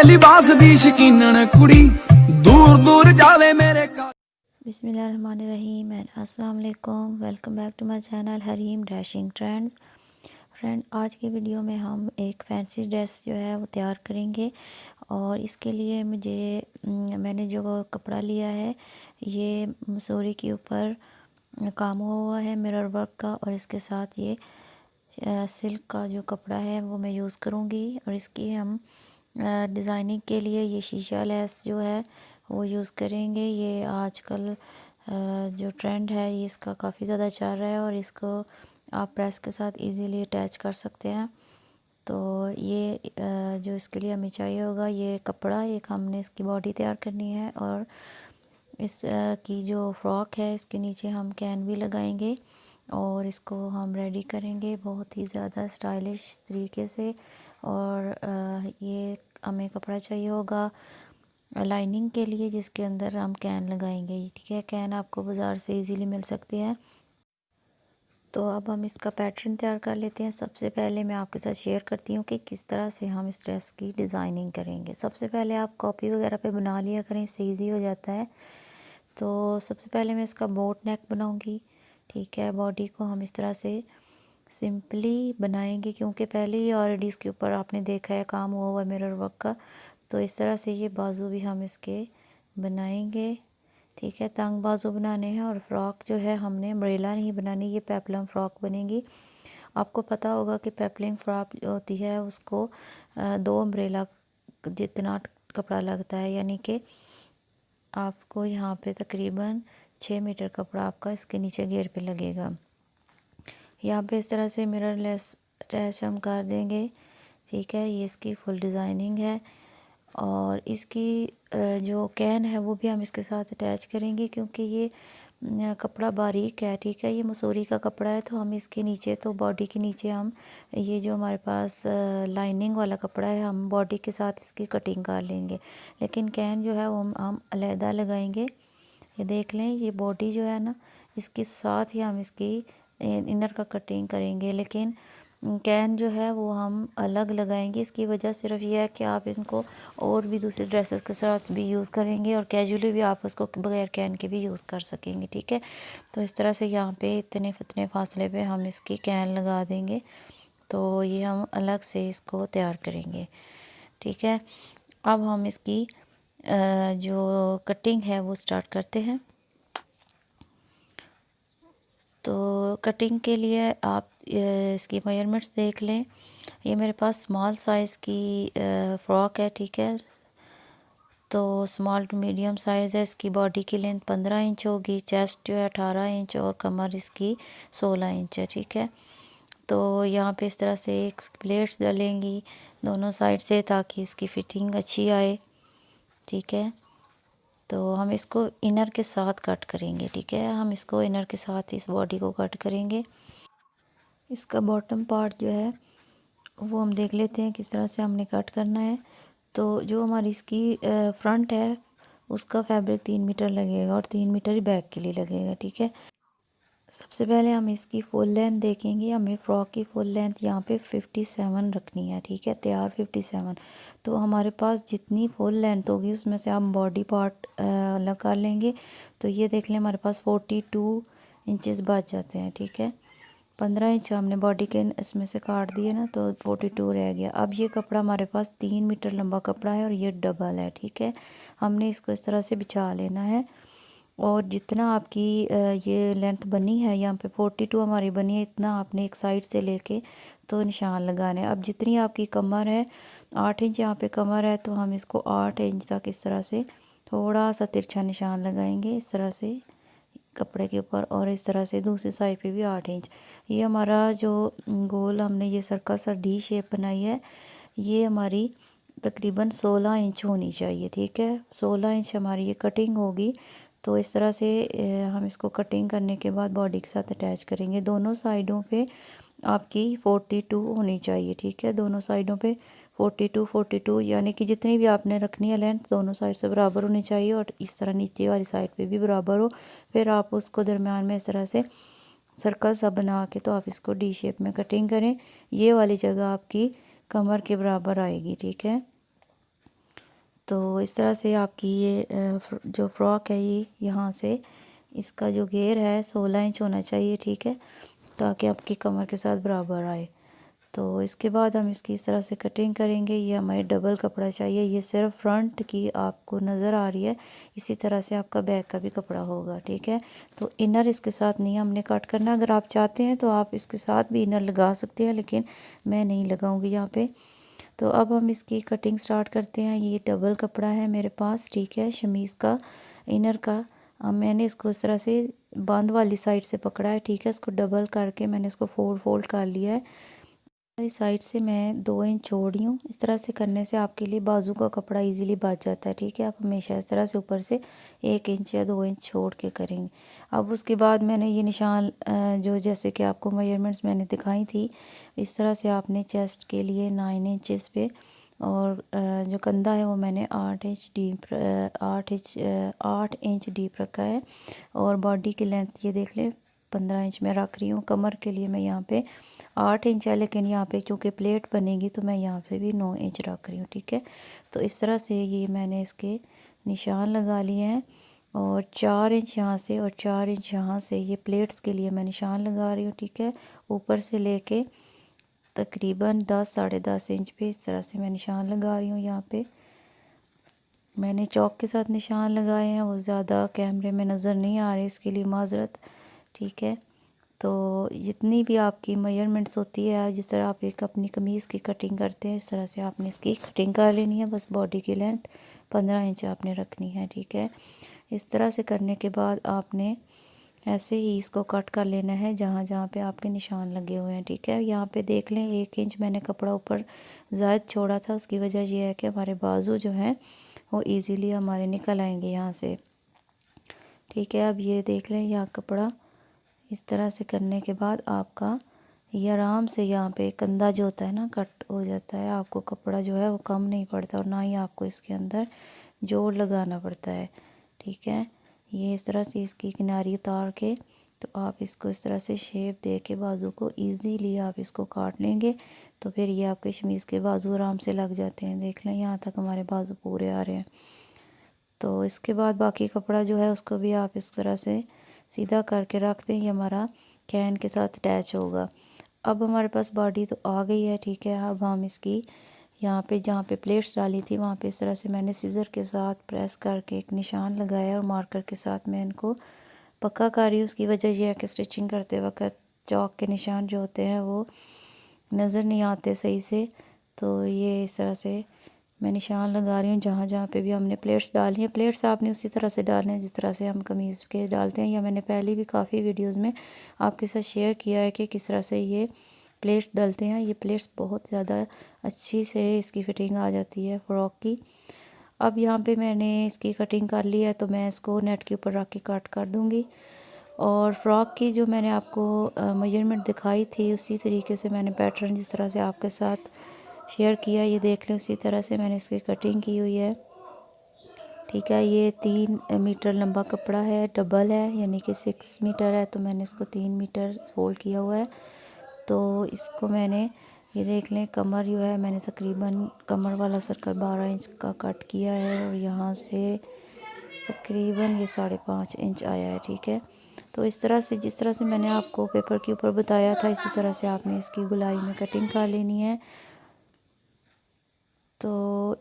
मेरे लिबास दी शकीनन कुड़ी दूर दूर जावे मेरे का। बिस्मिल्लाहिर्रहमानिर्रहीम एंड अस्सलाम वालेकुम। Welcome back to my channel Hareem dashing trends. Friend, आज की वीडियो में हम एक फैंसी ड्रेस जो है वो तैयार करेंगे और इसके लिए मैंने जो कपड़ा लिया है ये मसूरी के ऊपर काम हुआ है मिरर वर्क का, और इसके साथ ये सिल्क का जो कपड़ा है वो मैं यूज़ करूँगी। और इसकी हम डिज़ाइनिंग के लिए ये शीशा लेस जो है वो यूज़ करेंगे। ये आजकल जो ट्रेंड है ये इसका काफ़ी ज़्यादा चल रहा है और इसको आप प्रेस के साथ इजीली अटैच कर सकते हैं। तो ये जो इसके लिए हमें चाहिए होगा ये कपड़ा, एक हमने इसकी बॉडी तैयार करनी है और इस की जो फ्रॉक है इसके नीचे हम कैन भी लगाएंगे और इसको हम रेडी करेंगे बहुत ही ज़्यादा स्टाइलिश तरीके से। और ये हमें कपड़ा चाहिए होगा लाइनिंग के लिए जिसके अंदर हम कैन लगाएंगे। ठीक है, कैन आपको बाज़ार से इजीली मिल सकती है। तो अब हम इसका पैटर्न तैयार कर लेते हैं। सबसे पहले मैं आपके साथ शेयर करती हूँ कि किस तरह से हम इस ड्रेस की डिज़ाइनिंग करेंगे। सबसे पहले आप कॉपी वगैरह पे बना लिया करें, इससे ईजी हो जाता है। तो सबसे पहले मैं इसका बोट नेक बनाऊँगी। ठीक है, बॉडी को हम इस तरह से सिंपली बनाएंगे क्योंकि पहले ही ऑलरेडी इसके ऊपर आपने देखा है काम हुआ मिरर वर्क का। तो इस तरह से ये बाजू भी हम इसके बनाएंगे। ठीक है, तंग बाजू बनाने हैं और फ्रॉक जो है हमने अम्ब्रेला नहीं बनानी, ये पेपलम फ्रॉक बनेगी। आपको पता होगा कि पेपलिंग फ्रॉक जो होती है उसको 2 अम्ब्रेला जितना कपड़ा लगता है, यानी कि आपको यहाँ पे तकरीबन 6 मीटर कपड़ा आपका इसके नीचे घेर पे लगेगा। यहाँ पे इस तरह से मिरर लेस अटैच हम कर देंगे। ठीक है, ये इसकी फुल डिज़ाइनिंग है और इसकी जो कैन है वो भी हम इसके साथ अटैच करेंगे क्योंकि ये कपड़ा बारीक है। ठीक है, ये मसूरी का कपड़ा है तो हम इसके नीचे, तो बॉडी के नीचे हम ये जो हमारे पास लाइनिंग वाला कपड़ा है हम बॉडी के साथ इसकी कटिंग कर लेंगे, लेकिन कैन जो है वो हम अलहदा लगाएंगे। ये देख लें, ये बॉडी जो है ना इसके साथ ही हम इसकी इनर का कटिंग करेंगे, लेकिन कैन जो है वो हम अलग लगाएंगे। इसकी वजह सिर्फ ये है कि आप इनको और भी दूसरे ड्रेसेस के साथ भी यूज़ करेंगे और कैजुअली भी आप उसको बगैर कैन के भी यूज़ कर सकेंगे। ठीक है, तो इस तरह से यहाँ पे इतने फासले पे हम इसकी कैन लगा देंगे। तो ये हम अलग से इसको तैयार करेंगे। ठीक है, अब हम इसकी जो कटिंग है वो स्टार्ट करते हैं। तो कटिंग के लिए आप इसकी मेजरमेंट्स देख लें। ये मेरे पास स्मॉल साइज़ की फ़्रॉक है। ठीक है, तो स्मॉल टू मीडियम साइज़ है। इसकी बॉडी की लेंथ 15 इंच होगी, चेस्ट जो है 18 इंच और कमर इसकी 16 इंच है। ठीक है, तो यहाँ पे इस तरह से एक प्लेट्स डालेंगी दोनों साइड से ताकि इसकी फ़िटिंग अच्छी आए। ठीक है, तो हम इसको इनर के साथ कट करेंगे। ठीक है, हम इसको इनर के साथ इस बॉडी को कट करेंगे। इसका बॉटम पार्ट जो है वो हम देख लेते हैं किस तरह से हमने कट करना है। तो जो हमारी इसकी फ्रंट है उसका फैब्रिक 3 मीटर लगेगा और 3 मीटर ही बैक के लिए लगेगा। ठीक है, सबसे पहले हम इसकी फुल लेंथ देखेंगे। हमें फ़्रॉक की फुल लेंथ यहाँ पे 57 रखनी है। ठीक है, तैयार 57। तो हमारे पास जितनी फुल लेंथ होगी उसमें से हम बॉडी पार्ट अलग कर लेंगे। तो ये देख लें, हमारे पास 42 इंचेस बच जाते हैं। ठीक है, 15 इंच हमने बॉडी के इसमें से काट दिए ना, तो 42 रह गया। अब ये कपड़ा हमारे पास 3 मीटर लंबा कपड़ा है और ये डबल है। ठीक है, हमने इसको इस तरह से बिछा लेना है और जितना आपकी ये लेंथ बनी है यहाँ पे 42 हमारी बनी है, इतना आपने एक साइड से लेके तो निशान लगाने। अब जितनी आपकी कमर है 8 इंच यहाँ पे कमर है, तो हम इसको 8 इंच तक इस तरह से थोड़ा सा तिरछा निशान लगाएंगे इस तरह से कपड़े के ऊपर, और इस तरह से दूसरी साइड पे भी 8 इंच। ये हमारा जो गोल हमने ये सर्कल सा डी शेप बनाई है ये हमारी तकरीबन 16 इंच होनी चाहिए। ठीक है, 16 इंच हमारी ये कटिंग होगी। तो इस तरह से हम इसको कटिंग करने के बाद बॉडी के साथ अटैच करेंगे। दोनों साइडों पे आपकी 42 होनी चाहिए। ठीक है, दोनों साइडों पे 42 यानी कि जितनी भी आपने रखनी है लेंथ दोनों साइड से बराबर होनी चाहिए और इस तरह नीचे वाली साइड पे भी बराबर हो। फिर आप उसको दरम्यान में इस तरह से सर्कल सा बना के तो आप इसको डी शेप में कटिंग करें। ये वाली जगह आपकी कमर के बराबर आएगी। ठीक है, तो इस तरह से आपकी ये जो फ़्रॉक है ये यहाँ से इसका जो घेर है 16 इंच होना चाहिए, ठीक है, ताकि आपकी कमर के साथ बराबर आए। तो इसके बाद हम इसकी इस तरह से कटिंग करेंगे। ये हमें डबल कपड़ा चाहिए, ये सिर्फ फ्रंट की आपको नज़र आ रही है, इसी तरह से आपका बैक का भी कपड़ा होगा, ठीक है। तो इनर इसके साथ नहीं हमने कट करना। अगर आप चाहते हैं तो आप इसके साथ भी इनर लगा सकते हैं, लेकिन मैं नहीं लगाऊंगी यहाँ पे। तो अब हम इसकी कटिंग स्टार्ट करते हैं। ये डबल कपड़ा है मेरे पास, ठीक है, शमीज़ का इनर का। अब मैंने इसको इस तरह से बांध वाली साइड से पकड़ा है, ठीक है। इसको डबल करके मैंने इसको फोल्ड कर लिया है। इस साइड से मैं 2 इंच छोड़ रही हूँ। इस तरह से करने से आपके लिए बाजू का कपड़ा इजीली बच जाता है, ठीक है। आप हमेशा इस तरह से ऊपर से 1 इंच या 2 इंच छोड़ के करेंगे। अब उसके बाद मैंने ये निशान जो जैसे कि आपको मेजरमेंट्स मैंने दिखाई थी, इस तरह से आपने चेस्ट के लिए 9 इंचेस पे, और जो कंधा है वो मैंने 8 इंच डीप रखा है। और बॉडी की लेंथ ये देख लें 15 इंच में रख रही हूँ। कमर के लिए मैं यहाँ पे 8 इंच है, लेकिन यहाँ पे चूँकि प्लेट बनेगी तो मैं यहाँ पे भी 9 इंच रख रही हूँ, ठीक है। तो इस तरह से ये मैंने इसके निशान लगा लिए हैं, और 4 इंच यहाँ से और 4 इंच यहाँ से ये प्लेट्स के लिए मैं निशान लगा रही हूँ, ठीक है। ऊपर से लेके तकरीबन 10 साढ़े 10 इंच पे इस तरह से मैं निशान लगा रही हूँ। यहाँ पे मैंने चौक के साथ निशान लगाए हैं, वो ज़्यादा कैमरे में नज़र नहीं आ रहे, इसके लिए माजरत, ठीक है। तो जितनी भी आपकी मेजरमेंट्स होती है, जिस तरह आप एक अपनी कमीज़ की कटिंग करते हैं, इस तरह से आपने इसकी कटिंग कर लेनी है। बस बॉडी की लेंथ 15 इंच आपने रखनी है, ठीक है। इस तरह से करने के बाद आपने ऐसे ही इसको कट कर लेना है जहाँ जहाँ पे आपके निशान लगे हुए हैं, ठीक है। यहाँ पे देख लें 1 इंच मैंने कपड़ा ऊपर ज़ायद छोड़ा था। उसकी वजह यह है कि हमारे बाजू जो हैं वो ईज़िली हमारे निकल आएंगे यहाँ से, ठीक है। अब ये देख लें यहाँ कपड़ा इस तरह से करने के बाद आपका ये आराम से यहाँ पे कंधा जो होता है ना कट हो जाता है। आपको कपड़ा जो है वो कम नहीं पड़ता, और ना ही आपको इसके अंदर जोड़ लगाना पड़ता है, ठीक है। ये इस तरह से इसकी किनारी उतार के तो आप इसको इस तरह से शेप दे के बाजू को इजीली आप इसको काट लेंगे, तो फिर ये आपके शमीज़ के बाजू आराम से लग जाते हैं। देख लें यहाँ तक हमारे बाजू पूरे आ रहे हैं। तो इसके बाद बाकी कपड़ा जो है उसको भी आप इस तरह से सीधा करके रख दें, ये हमारा कैन के साथ अटैच होगा। अब हमारे पास बॉडी तो आ गई है, ठीक है। अब हम इसकी यहाँ पे जहाँ पे प्लेट्स डाली थी वहाँ पे इस तरह से मैंने सीज़र के साथ प्रेस करके एक निशान लगाया, और मार्कर के साथ मैं इनको पक्का कर रही हूँ। उसकी वजह यह है कि स्टिचिंग करते वक्त चौक के निशान जो होते हैं वो नज़र नहीं आते सही से। तो ये इस तरह से मैं निशान लगा रही हूँ जहाँ जहाँ पे भी हमने प्लेट्स डाली हैं। प्लेट्स आपने उसी तरह से डालने हैं जिस तरह से हम कमीज़ के डालते हैं, या मैंने पहले भी काफ़ी वीडियोस में आपके साथ शेयर किया है कि किस तरह से ये प्लेट्स डलते हैं। ये प्लेट्स बहुत ज़्यादा अच्छी से इसकी फ़िटिंग आ जाती है फ़्रॉक की। अब यहाँ पे मैंने इसकी कटिंग कर ली है, तो मैं इसको नेट के ऊपर रख के कट कर दूँगी। और फ़्रॉक की जो मैंने आपको मेजरमेंट दिखाई थी उसी तरीके से मैंने पैटर्न जिस तरह से आपके साथ शेयर किया, ये देख लें उसी तरह से मैंने इसकी कटिंग की हुई है, ठीक है। ये 3 मीटर लंबा कपड़ा है, डबल है, यानी कि 6 मीटर है, तो मैंने इसको 3 मीटर फोल्ड किया हुआ है। तो इसको मैंने ये देख लें कमर जो है मैंने तकरीबन कमर वाला सर्कल 12 इंच का कट किया है, और यहाँ से तकरीबन ये 5.5 इंच आया है, ठीक है। तो इस तरह से जिस तरह से मैंने आपको पेपर के ऊपर बताया था इसी तरह से आपने इसकी गुलाई में कटिंग कर लेनी है। तो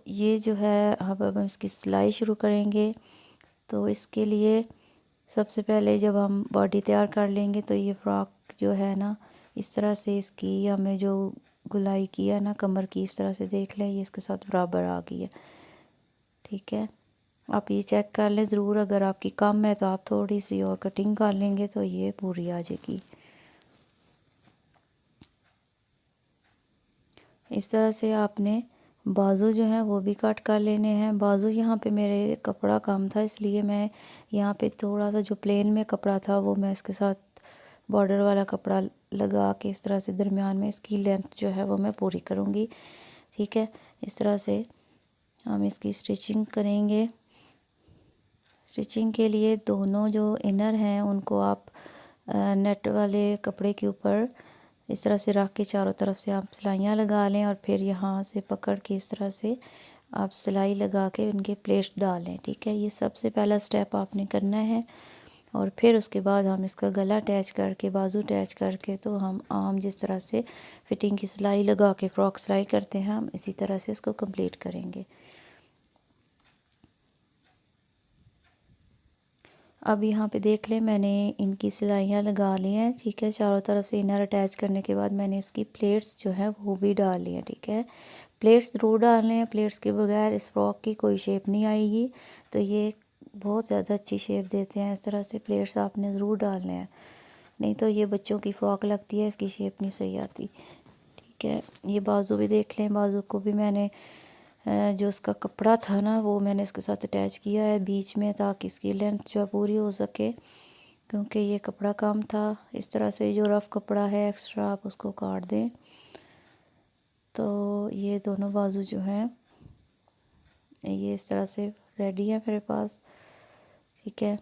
ये जो है अब हम इसकी सिलाई शुरू करेंगे। तो इसके लिए सबसे पहले जब हम बॉडी तैयार कर लेंगे तो ये फ़्रॉक जो है ना इस तरह से इसकी हमने जो गुलाई किया ना कमर की, इस तरह से देख लें ये इसके साथ बराबर आ गई है, ठीक है। आप ये चेक कर लें ज़रूर, अगर आपकी कम है तो आप थोड़ी सी और कटिंग कर लेंगे तो ये पूरी आ जाएगी। इस तरह से आपने बाजू जो है वो भी कट कर लेने हैं। बाजू यहाँ पे मेरे कपड़ा कम था, इसलिए मैं यहाँ पे थोड़ा सा जो प्लेन में कपड़ा था वो मैं इसके साथ बॉर्डर वाला कपड़ा लगा के इस तरह से दरमियान में इसकी लेंथ जो है वो मैं पूरी करूँगी, ठीक है। इस तरह से हम इसकी स्टिचिंग करेंगे। स्टिचिंग के लिए दोनों जो इनर हैं उनको आप नेट वाले कपड़े के ऊपर इस तरह से रख के चारों तरफ से आप सिलाइयाँ लगा लें, और फिर यहाँ से पकड़ के इस तरह से आप सिलाई लगा के उनके प्लेट्स डालें। ठीक है, ये सबसे पहला स्टेप आपने करना है। और फिर उसके बाद हम इसका गला अटैच करके, बाजू अटैच करके, तो हम आम जिस तरह से फिटिंग की सिलाई लगा के फ्रॉक सिलाई करते हैं, हम इसी तरह से इसको कंप्लीट करेंगे। अब यहाँ पे देख लें, मैंने इनकी सिलाइयाँ लगा ली हैं। ठीक है, चारों तरफ से इनर अटैच करने के बाद मैंने इसकी प्लेट्स जो है वो भी डाल ली हैं। ठीक है, प्लेट्स ज़रूर डालने हैं, प्लेट्स के बगैर इस फ्रॉक की कोई शेप नहीं आएगी। तो ये बहुत ज़्यादा अच्छी शेप देते हैं। इस तरह से प्लेट्स आपने ज़रूर डालने हैं, नहीं तो ये बच्चों की फ़्रॉक लगती है, इसकी शेप नहीं सही आती। ठीक है, ये बाजू भी देख लें, बाजू को भी मैंने जो उसका कपड़ा था ना वो मैंने इसके साथ अटैच किया है बीच में, ताकि इसकी लेंथ जो है पूरी हो सके, क्योंकि ये कपड़ा कम था। इस तरह से जो रफ़ कपड़ा है एक्स्ट्रा आप उसको काट दें। तो ये दोनों बाजू जो हैं ये इस तरह से रेडी है मेरे पास। ठीक है,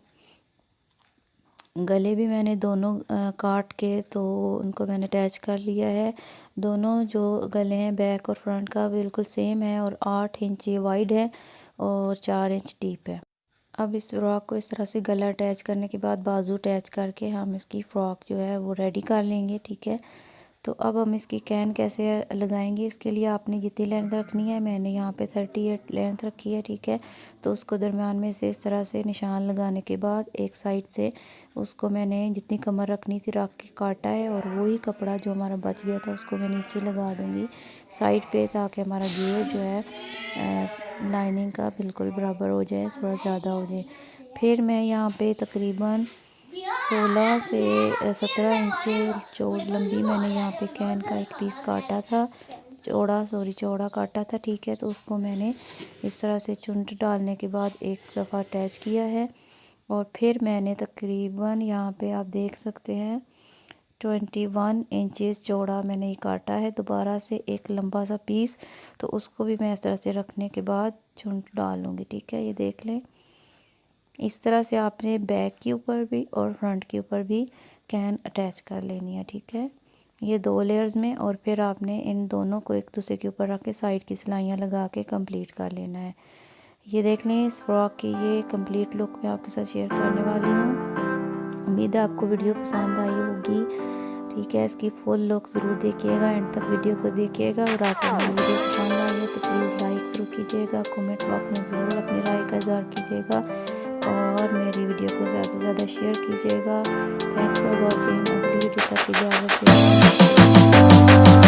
गले भी मैंने दोनों काट के तो उनको मैंने अटैच कर लिया है। दोनों जो गले हैं बैक और फ्रंट का बिल्कुल सेम है, और 8 इंच ये वाइड है और 4 इंच डीप है। अब इस फ्रॉक को इस तरह से गला अटैच करने के बाद बाजू अटैच करके हम इसकी फ़्रॉक जो है वो रेडी कर लेंगे। ठीक है, तो अब हम इसकी कैन कैसे लगाएंगे, इसके लिए आपने जितनी लेंथ रखनी है, मैंने यहाँ पे 38 लेंथ रखी है। ठीक है, तो उसको दरम्यान में से इस तरह से निशान लगाने के बाद एक साइड से उसको मैंने जितनी कमर रखनी थी रख के काटा है, और वही कपड़ा जो हमारा बच गया था उसको मैं नीचे लगा दूँगी साइड पे, ताकि हमारा घेर जो है लाइनिंग का बिल्कुल बराबर हो जाए, थोड़ा ज़्यादा हो जाए। फिर मैं यहाँ पे तकरीबन 16 से 17 इंच लंबी मैंने यहाँ पे कैन का एक पीस काटा था, चौड़ा काटा था। ठीक है, तो उसको मैंने इस तरह से चुंड डालने के बाद एक दफ़ा अटैच किया है, और फिर मैंने तकरीबन यहाँ पे आप देख सकते हैं 21 इंचेस चौड़ा मैंने ये काटा है दोबारा से एक लंबा सा पीस। तो उसको भी मैं इस तरह से रखने के बाद चुंड डाल लूँगी। ठीक है, ये देख लें, इस तरह से आपने बैक के ऊपर भी और फ्रंट के ऊपर भी कैन अटैच कर लेनी है। ठीक है, ये 2 लेयर्स में, और फिर आपने इन दोनों को एक दूसरे के ऊपर रख के साइड की सिलाइयाँ लगा के कंप्लीट कर लेना है। ये देख लें, इस फ्रॉक की ये कंप्लीट लुक मैं आपके साथ शेयर करने वाली हूँ। उम्मीद है आपको वीडियो पसंद आई होगी। ठीक है, इसकी फुल लुक ज़रूर देखिएगा, एंड तक वीडियो को देखिएगा। और आपको मेरी वीडियो पसंद आई है तो प्लीज़ लाइक ज़रूर कीजिएगा, कमेंट बॉक्स में ज़रूर अपनी राय का इज़हार कीजिएगा, और मेरी वीडियो को ज़्यादा से ज़्यादा शेयर कीजिएगा। Thanks for watching. अगली वीडियो तक इजाज़त दीजिए।